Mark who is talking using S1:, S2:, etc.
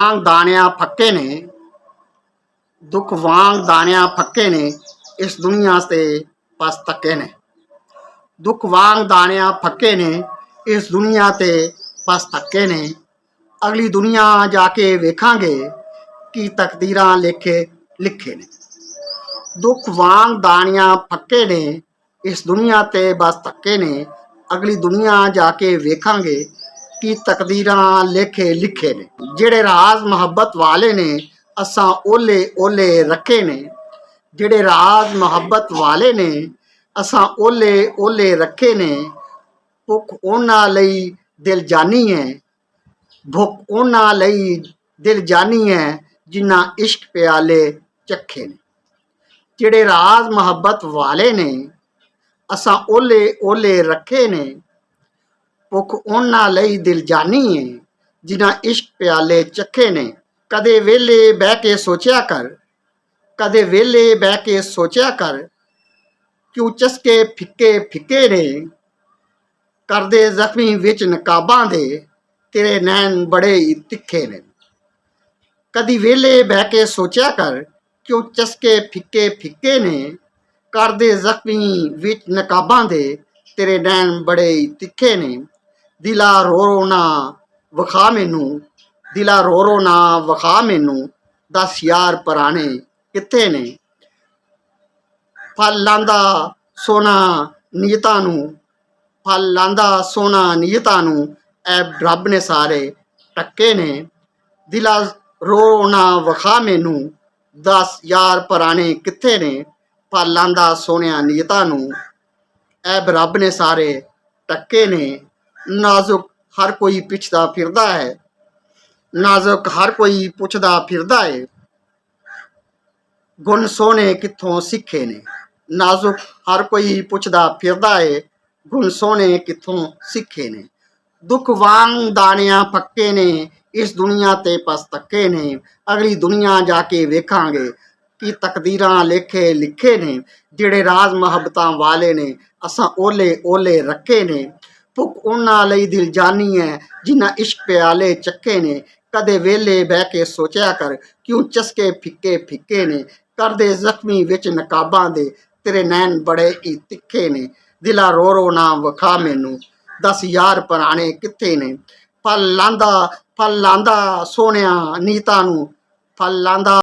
S1: ਵਾਂਗ ਦਾਣਿਆਂ ਫੱਕੇ ਨੇ, ਦੁੱਖ ਵਾਂਗ ਦਾਣਿਆਂ ਫੱਕੇ ਨੇ, ਇਸ ਦੁਨੀਆ ਤੇ ਬਸ ਧੱਕੇ ਨੇ। ਦੁੱਖ ਵਾਂਗ ਦਾਣਿਆਂ ਫੱਕੇ ਨੇ, ਇਸ ਦੁਨੀਆ ਤੇ ਬਸ ਧੱਕੇ ਨੇ। ਅਗਲੀ ਦੁਨੀਆ ਜਾ ਕੇ ਵੇਖਾਂਗੇ ਕੀ ਤਕਦੀਰਾਂ ਲੇਖੇ ਲਿਖੇ ਨੇ। ਦੁੱਖ ਵਾਂਗ ਦਾਣਿਆਂ ਫੱਕੇ ਨੇ, ਇਸ ਦੁਨੀਆ ਤੇ ਬਸ ਧੱਕੇ ਨੇ। ਅਗਲੀ ਦੁਨੀਆ ਜਾ ਕੇ ਵੇਖਾਂਗੇ ਕੀ ਤਕਦੀਰਾਂ ਲੇਖੇ ਲਿਖੇ ਨੇ। ਜਿਹੜੇ ਰਾਜ਼ ਮੁਹੱਬਤ ਵਾਲੇ ਨੇ, ਅਸਾਂ ਓਲੇ ਓਲੇ ਰੱਖੇ ਨੇ। ਜਿਹੜੇ ਰਾਜ਼ ਮੁਹੱਬਤ ਵਾਲੇ ਨੇ, ਅਸਾਂ ਓਲੇ ਓਲੇ ਰੱਖੇ ਨੇ। ਭੁੱਖ ਉਹਨਾਂ ਲਈ ਦਿਲ ਜਾਨੀ ਹੈ, ਭੁੱਖ ਉਹਨਾਂ ਲਈ ਦਿਲ ਜਾਨੀ ਹੈ, ਜਿਨ੍ਹਾਂ ਇਸ਼ਕ ਪਿਆਲੇ ਚੱਖੇ ਨੇ। ਜਿਹੜੇ ਰਾਜ਼ ਮੁਹੱਬਤ ਵਾਲੇ ਨੇ, ਅਸਾਂ ਓਲੇ ਓਲੇ ਰੱਖੇ ਨੇ। ਭੁੱਖ ਉਹਨਾਂ ਲਈ ਦਿਲ ਜਾਨੀ ਹੈ, ਜਿਨ੍ਹਾਂ ਇਸ਼ਕ ਪਿਆਲੇ ਚੱਖੇ ਨੇ। ਕਦੇ ਵਿਹਲੇ ਬਹਿ ਕੇ ਸੋਚਿਆ ਕਰ, ਕਦੇ ਵਿਹਲੇ ਬਹਿ ਕੇ ਸੋਚਿਆ ਕਰ, ਕਿਉਂ ਚਸਕੇ ਫਿੱਕੇ ਫਿੱਕੇ ਨੇ। ਕਰਦੇ ਜ਼ਖਮੀ ਵਿੱਚ ਨਕਾਬਾਂ ਦੇ, ਤੇਰੇ ਨੈਣ ਬੜੇ ਹੀ ਤਿੱਖੇ ਨੇ। ਕਦੀ ਵਿਹਲੇ ਬਹਿ ਕੇ ਸੋਚਿਆ ਕਰ, ਕਿਉਂ ਚਸਕੇ ਫਿੱਕੇ ਫਿੱਕੇ ਨੇ। ਕਰਦੇ ਜ਼ਖਮੀ ਵਿੱਚ ਨਕਾਬਾਂ ਦੇ, ਤੇਰੇ ਨੈਣ ਬੜੇ ਹੀ ਤਿੱਖੇ ਨੇ। ਦਿਲਾ ਰੋ ਰੋ ਨਾ ਵਿਖਾ ਮੈਨੂੰ, ਦਿਲਾ ਰੋ ਰੋ ਨਾ ਵਿਖਾ ਮੈਨੂੰ, ਦੱਸ ਯਾਰ ਪੁਰਾਣੇ ਕਿੱਥੇ ਨੇ। ਫਲ ਲਾਂਦਾ ਸੋਨਾ ਨੀਅਤਾਂ ਨੂੰ, ਫਲ ਲਾਂਦਾ ਸੋਨਾ ਨੀਅਤਾਂ ਨੂੰ, ਐਬ ਰੱਬ ਨੇ ਸਾਰੇ ਟੱਕੇ ਨੇ। ਦਿਲਾ ਰੋ ਨਾ ਵਿਖਾ ਮੈਨੂੰ, ਦੱਸ ਯਾਰ ਪੁਰਾਣੇ ਕਿੱਥੇ ਨੇ। ਫਲ ਲਾਂਦਾ ਸੋਹਣਿਆਂ ਨੀਅਤਾਂ ਨੂੰ, ਐਬ ਰੱਬ ਨੇ ਸਾਰੇ ਟੱਕੇ ਨੇ। ਨਾਜ਼ੁਕ ਹਰ ਕੋਈ ਪੁੱਛਦਾ ਫਿਰਦਾ ਹੈ, ਨਾਜ਼ੁਕ ਹਰ ਕੋਈ ਪੁੱਛਦਾ ਫਿਰਦਾ ਹੈ, ਗੁਣ ਸੋਹਣੇ ਕਿੱਥੋਂ ਸਿੱਖੇ ਨੇ। ਨਾਜ਼ੁਕ ਹਰ ਕੋਈ ਪੁੱਛਦਾ ਫਿਰਦਾ ਹੈ, ਗੁਣ ਸੋਹਣੇ ਕਿੱਥੋਂ ਸਿੱਖੇ ਨੇ। ਦੁੱਖ ਵਾਂਗ ਦਾਣਿਆਂ ਫੱਕੇ ਨੇ, ਇਸ ਦੁਨੀਆ ਤੇ ਬਸ ਧੱਕੇ ਨੇ। ਅਗਲੀ ਦੁਨੀਆ ਜਾ ਕੇ ਵੇਖਾਂਗੇ ਕੀ ਤਕਦੀਰਾਂ ਲੇਖੇ ਲਿਖੇ ਨੇ। ਜਿਹੜੇ ਰਾਜ਼ ਮੁਹੱਬਤਾਂ ਵਾਲੇ ਨੇ, ਅਸਾਂ ਓਲੇ ਓਲੇ ਰੱਖੇ ਨੇ। ਭੁੱਖ ਉਹਨਾਂ ਲਈ ਦਿਲ ਜਾਨੀ ਹੈ, ਜਿਨ੍ਹਾਂ ਇਸ਼ਕ ਪਿਆਲੇ ਚੱਕੇ ਨੇ। ਕਦੇ ਵਿਹਲੇ ਬਹਿ ਕੇ ਸੋਚਿਆ ਕਰ, ਕਿਉਂ ਚਸਕੇ ਫਿੱਕੇ ਫਿੱਕੇ ਨੇ। ਕਰਦੇ ਜ਼ਖਮੀ ਵਿੱਚ ਨਕਾਬਾਂ ਦੇ, ਤੇਰੇ ਨੈਣ ਬੜੇ ਹੀ ਤਿੱਖੇ ਨੇ। ਦਿਲਾ ਰੋ ਰੋ ਨਾ ਵਿਖਾ ਮੈਨੂੰ, ਦੱਸ ਯਾਰ ਪੁਰਾਣੇ ਕਿੱਥੇ ਨੇ। ਫਲ ਲਾਂਦਾ ਸੋਹਣਿਆਂ ਨੀਅਤਾਂ ਨੂੰ, ਫਲ ਲਾਂਦਾ